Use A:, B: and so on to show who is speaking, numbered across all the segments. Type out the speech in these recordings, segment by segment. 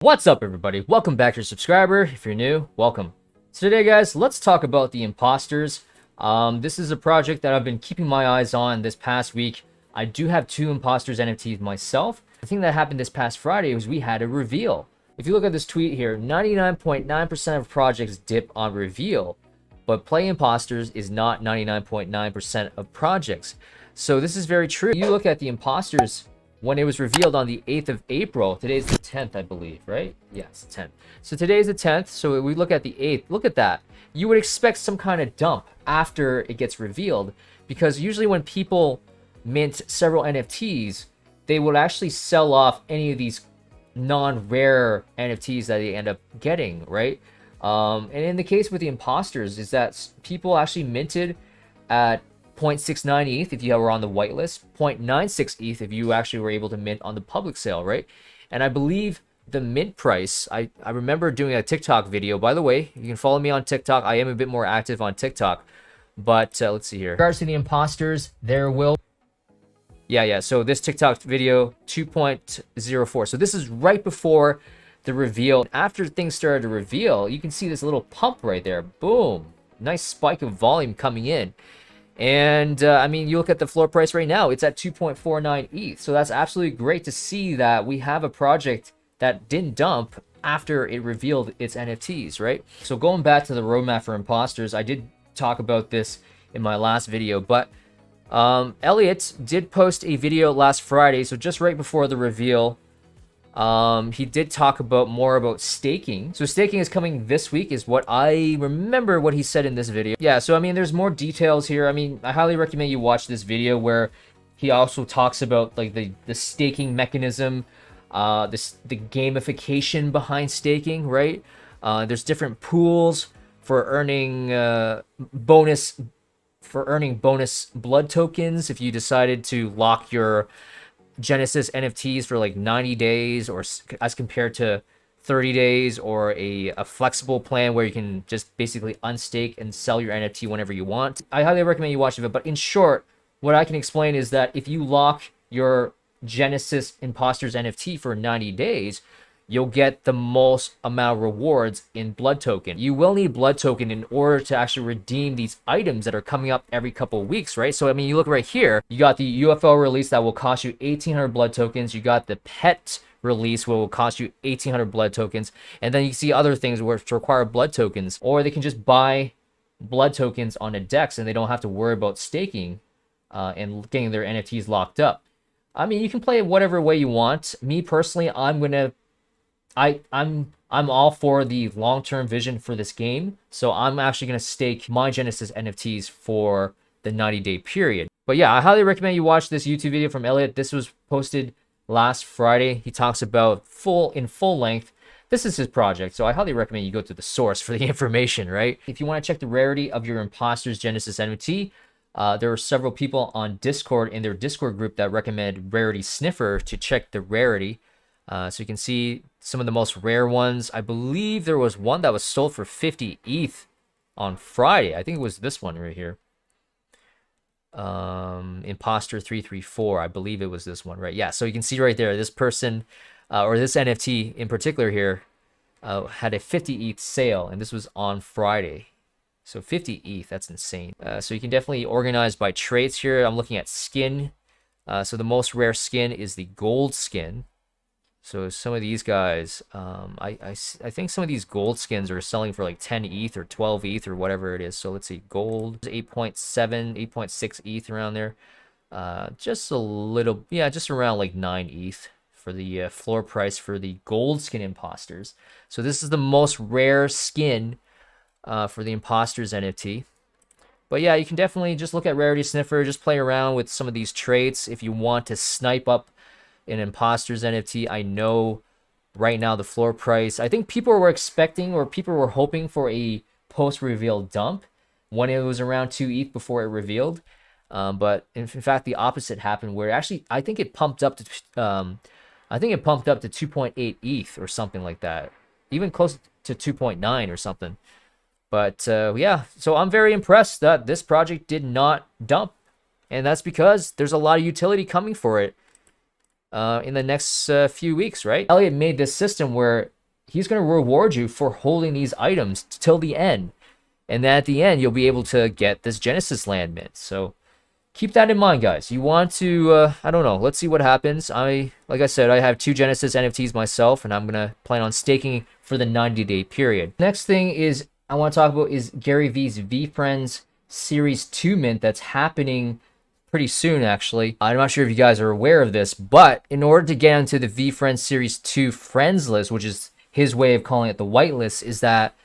A: What's up, everybody? Welcome back to your subscriber. If you're new, welcome. So today, guys, let's talk about the Impostors. This is a project that I've been keeping my eyes on this past week. I do have two Impostors NFTs myself. The thing that happened this past Friday was we had a reveal. If you look at this tweet here, 99.9% of projects dip on reveal, but Play Impostors is not 99.9% of projects. So this is very true. You look at the Impostors when it was revealed on the 8th of April. Today's the 10th, I believe, right? Yes, 10th. So today's the 10th, so we look at the 8th. Look at that. You would expect some kind of dump after it gets revealed, because usually when people mint several NFTs, they would actually sell off any of these non-rare NFTs that they end up getting, right? And in the case with the Impostors is that people actually minted at 0.69 ETH if you were on the whitelist, 0.96 ETH if you actually were able to mint on the public sale, right? And I believe the mint price, I remember doing a TikTok video. By the way, you can follow me on TikTok. I am a bit more active on TikTok. But let's see here. In regards to the Impostors, there will... Yeah. So this TikTok video, 2.04. So this is right before the reveal. After things started to reveal, you can see this little pump right there. Boom. Nice spike of volume coming in. And I mean, you look at the floor price right now, it's at 2.49 ETH. So that's absolutely great to see that we have a project that didn't dump after it revealed its NFTs, right? So going back to the roadmap for Impostors, I did talk about this in my last video, but Elliot did post a video last Friday, so just right before the reveal. He did talk more about staking. So staking is coming this week is what I remember what he said in this video. Yeah, so I mean, there's more details here. I mean, I highly recommend you watch this video where he also talks about like the staking mechanism, the gamification behind staking, right? There's different pools for earning bonus blood tokens if you decided to lock your Genesis NFTs for like 90 days, or as compared to 30 days, or a flexible plan where you can just basically unstake and sell your NFT whenever you want. I highly recommend you watch it, but in short, what I can explain is that if you lock your Genesis Impostors NFT for 90 days, you'll get the most amount of rewards in blood token. You will need blood token in order to actually redeem these items that are coming up every couple of weeks, right? So I mean, you look right here, you got the UFO release that will cost you 1,800 blood tokens. You got the pet release will cost you 1,800 blood tokens. And then you see other things which require blood tokens, or they can just buy blood tokens on a DEX and they don't have to worry about staking and getting their NFTs locked up. I mean, you can play it whatever way you want. Me personally, I'm all for the long-term vision for this game, so I'm actually going to stake my Genesis NFTs for the 90-day period. But yeah, I highly recommend you watch this YouTube video from Elliot. This was posted last Friday. He talks about full length. This is his project, so I highly recommend you go to the source for the information, right? If you want to check the rarity of your Impostors Genesis NFT, there are several people on Discord in their Discord group that recommend Rarity Sniffer to check the rarity. So you can see some of the most rare ones. I believe there was one that was sold for 50 ETH on Friday. I think it was this one right here. Imposter 334. I believe it was this one, right? Yeah, so you can see right there, this person, or this NFT in particular here, had a 50 ETH sale, and this was on Friday. So 50 ETH, that's insane. So you can definitely organize by traits here. I'm looking at skin. So the most rare skin is the gold skin. So some of these guys, I think some of these gold skins are selling for like 10 ETH or 12 ETH or whatever it is. So let's see, gold 8.7, 8.6 ETH around there. Just a little, yeah, just around like 9 ETH for the floor price for the gold skin Impostors. So this is the most rare skin for the Impostors NFT. But yeah, you can definitely just look at Rarity Sniffer, just play around with some of these traits if you want to snipe up an Impostors NFT. I know right now the floor price, I think people were expecting, or people were hoping for a post-reveal dump when it was around 2 ETH before it revealed. But in fact, the opposite happened, where actually I think it pumped up to 2.8 ETH or something like that, even close to 2.9 or something. But yeah, so I'm very impressed that this project did not dump, and that's because there's a lot of utility coming for it. in the next few weeks, right? Elliot made this system where he's going to reward you for holding these items till the end. And then at the end, you'll be able to get this Genesis land mint. So keep that in mind, guys. You want to, I don't know. Let's see what happens. Like I said, I have 2 Genesis NFTs myself, and I'm going to plan on staking for the 90-day period. Next thing is I want to talk about is Gary V's VeeFriends Series 2 mint that's happening pretty soon, actually. I'm not sure if you guys are aware of this, but in order to get into the VeeFriends Series 2 friends list, which is his way of calling it the whitelist, is that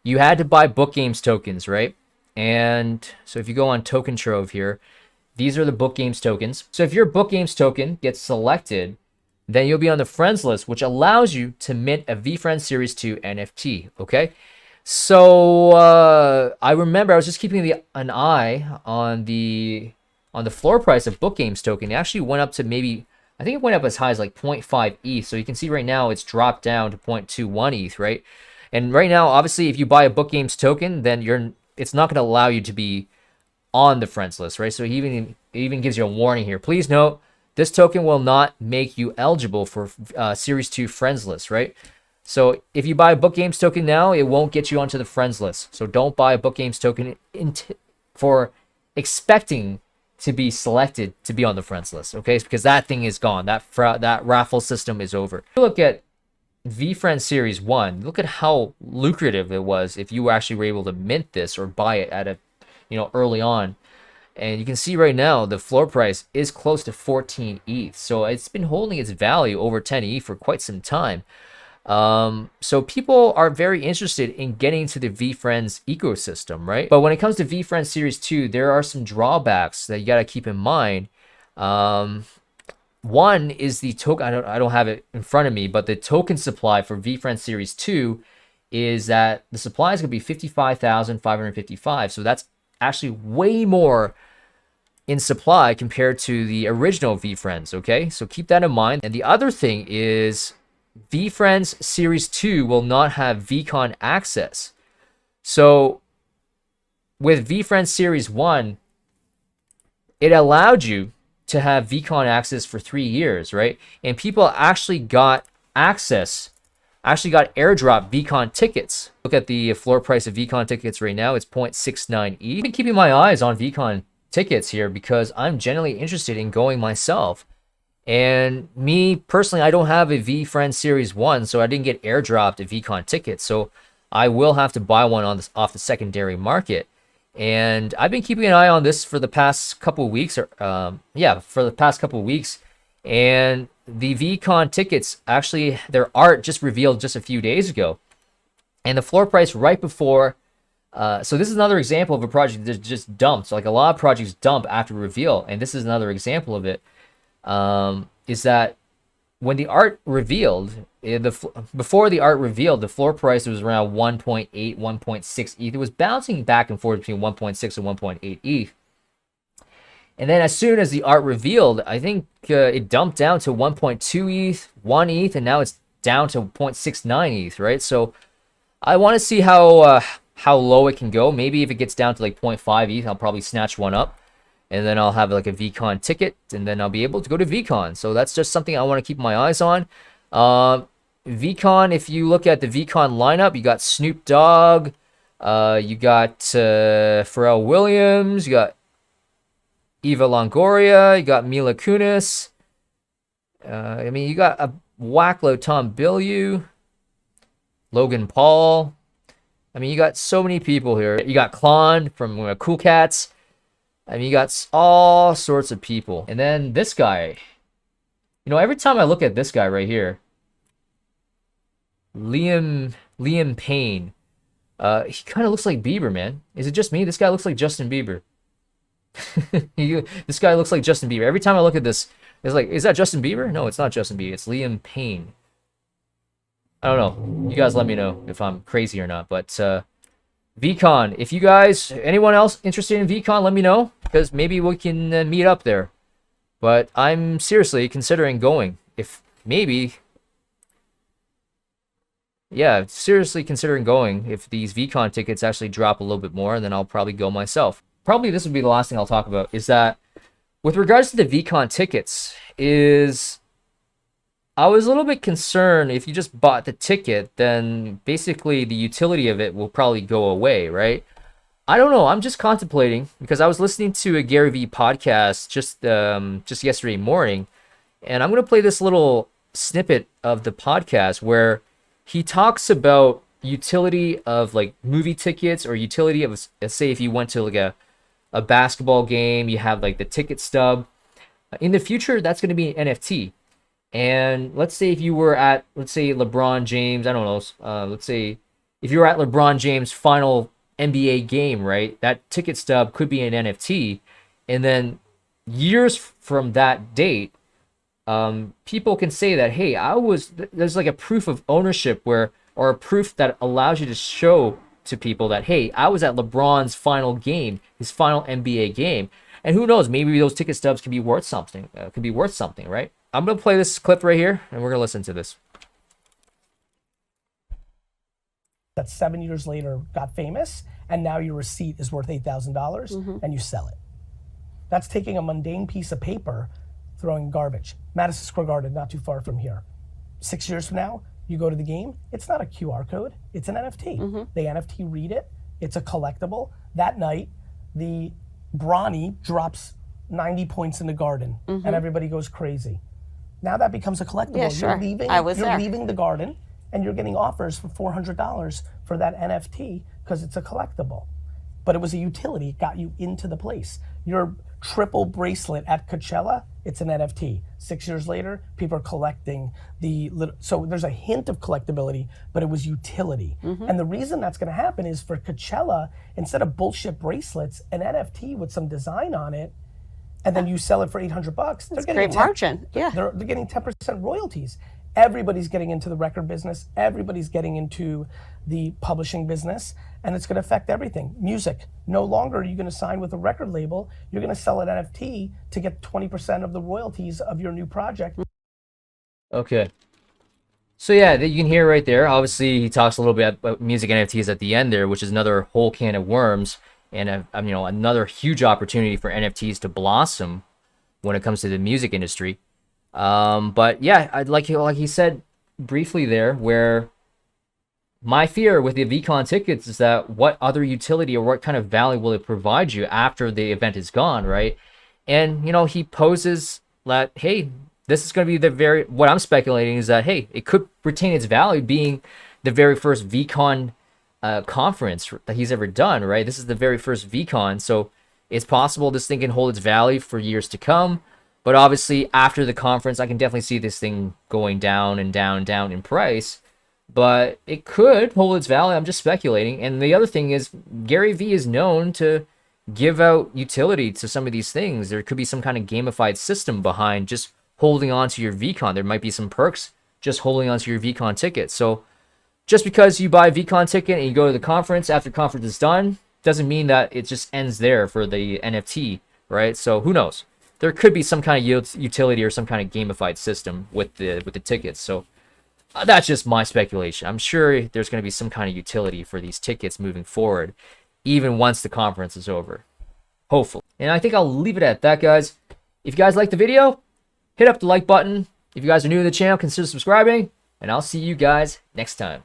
A: you had to buy Book Games tokens, right? And so if you go on Token Trove here, these are the Book Games tokens. So if your Book Games token gets selected, then you'll be on the friends list, which allows you to mint a VeeFriends Series 2 NFT, okay? So I remember I was just keeping an eye on the floor price of Book Games token. It actually went up to maybe, I think it went up as high as like 0.5 ETH. So you can see right now it's dropped down to 0.21 ETH, right? And right now, obviously, if you buy a Book Games token, then it's not going to allow you to be on the friends list, right? So it even gives you a warning here. Please note, this token will not make you eligible for Series 2 friends list, right? So if you buy a Book Games token now, it won't get you onto the friends list. So don't buy a Book Games token for expecting to be selected to be on the friends list, okay? Because that thing is gone. That raffle system is over. Look at VeeFriends Series 1. Look at how lucrative it was if you actually were able to mint this or buy it at a, early on. And you can see right now the floor price is close to 14 ETH. So it's been holding its value over 10 ETH for quite some time. So people are very interested in getting to the VeeFriends ecosystem, right? But when it comes to VeeFriends Series 2, there are some drawbacks that you got to keep in mind. One is the token. I don't have it in front of me, but the token supply for VeeFriends Series 2 is that the supply is going to be 55,555. So that's actually way more in supply compared to the original VeeFriends, okay? So keep that in mind. And the other thing is VeeFriends Series 2 will not have Veecon access. So with VeeFriends Series 1, it allowed you to have Veecon access for 3 years, right? And people actually got access, got airdrop Veecon tickets. Look at the floor price of Veecon tickets right now. It's 0.69 ETH. I've been keeping my eyes on Veecon tickets here because I'm genuinely interested in going myself. And me personally, I don't have a VeeFriends Series 1, so I didn't get airdropped a Veecon ticket. So I will have to buy one off the secondary market. And I've been keeping an eye on this for the past couple of weeks. For the past couple of weeks. And the Veecon tickets, actually, their art just revealed just a few days ago. And the floor price right before... so this is another example of a project that just dumped. So like a lot of projects dump after reveal. And this is another example of it. Is that when the art revealed, before the art revealed, the floor price was around 1.8, 1.6 ETH. It was bouncing back and forth between 1.6 and 1.8 ETH. And then as soon as the art revealed, I think it dumped down to 1.2 ETH, 1 ETH, and now it's down to 0.69 ETH, right? So I want to see how low it can go. Maybe if it gets down to like 0.5 ETH, I'll probably snatch one up. And then I'll have like a Veecon ticket, and then I'll be able to go to Veecon. So that's just something I want to keep my eyes on. Veecon, if you look at the Veecon lineup, you got Snoop Dogg, you got Pharrell Williams, you got Eva Longoria, you got Mila Kunis. You got a whackload Tom Bilyeu, Logan Paul. You got so many people here. You got Klon from Cool Cats. You got all sorts of people. And then this guy. Every time I look at this guy right here, Liam Payne, he kind of looks like Bieber, man. Is it just me? This guy looks like Justin Bieber. This guy looks like Justin Bieber. Every time I look at this, it's like, is that Justin Bieber? No, it's not Justin Bieber. It's Liam Payne. I don't know. You guys let me know if I'm crazy or not. But Veecon, if you guys, anyone else interested in Veecon, let me know, because maybe we can meet up there. But I'm seriously considering going. Seriously considering going if these Veecon tickets actually drop a little bit more, and then I'll probably go myself. Probably this would be the last thing I'll talk about, is that with regards to the Veecon tickets, is I was a little bit concerned if you just bought the ticket, then basically the utility of it will probably go away, right? I don't know. I'm just contemplating because I was listening to a Gary Vee podcast just yesterday morning, and I'm gonna play this little snippet of the podcast where he talks about utility of like movie tickets or utility of say if you went to like a basketball game, you have like the ticket stub. In the future, that's going to be an NFT. And let's say if you were at, let's say LeBron James, I don't know, let's say if you were at LeBron James' final NBA game, right? That ticket stub could be an NFT, and then years from that date, people can say that, hey, there's like a proof of ownership where, or a proof that allows you to show to people that, hey, I was at LeBron's final game, his final NBA game. And who knows, maybe those ticket stubs can be worth something, right? I'm going to play this clip right here, and we're going to listen to this.
B: That 7 years later got famous, and now your receipt is worth $8,000, and you sell it. That's taking a mundane piece of paper, throwing garbage. Madison Square Garden, not too far from here. 6 years from now, you go to the game, it's not a QR code, it's an NFT. The NFT read it, it's a collectible. That night, the Bronny drops 90 points in the Garden, and everybody goes crazy. Now that becomes a collectible.
C: Yeah, sure.
B: You're leaving the Garden, and you're getting offers for $400 for that NFT because it's a collectible. But it was a utility, it got you into the place. Your triple bracelet at Coachella, it's an NFT. 6 years later, people are collecting so there's a hint of collectability, but it was utility. And the reason that's gonna happen is for Coachella, instead of bullshit bracelets, an NFT with some design on it, and then you sell it for $800, they're getting
C: great margin. Yeah.
B: They're getting 10% royalties. Everybody's getting into the record business. Everybody's getting into the publishing business, and it's going to affect everything. Music. No longer are you going to sign with a record label. You're going to sell an NFT to get 20% of the royalties of your new project.
A: Okay. So yeah, you can hear right there. Obviously, he talks a little bit about music NFTs at the end there, which is another whole can of worms, and another huge opportunity for NFTs to blossom when it comes to the music industry. But yeah, I'd like he said briefly there, where my fear with the Veecon tickets is that what other utility or what kind of value will it provide you after the event is gone, right? And he poses that, hey, this is going to be what I'm speculating is that, hey, it could retain its value being the very first Veecon conference that he's ever done, right? This is the very first Veecon, so it's possible this thing can hold its value for years to come. But obviously, after the conference, I can definitely see this thing going down and down and down in price. But it could hold its value. I'm just speculating. And the other thing is, Gary Vee is known to give out utility to some of these things. There could be some kind of gamified system behind just holding on to your Veecon. There might be some perks just holding on to your Veecon ticket. So just because you buy a Veecon ticket and you go to the conference after conference is done, doesn't mean that it just ends there for the NFT, right? So who knows? There could be some kind of utility or some kind of gamified system with the tickets. So that's just my speculation. I'm sure there's going to be some kind of utility for these tickets moving forward, even once the conference is over. Hopefully. And I think I'll leave it at that, guys. If you guys like the video, hit up the like button. If you guys are new to the channel, consider subscribing. And I'll see you guys next time.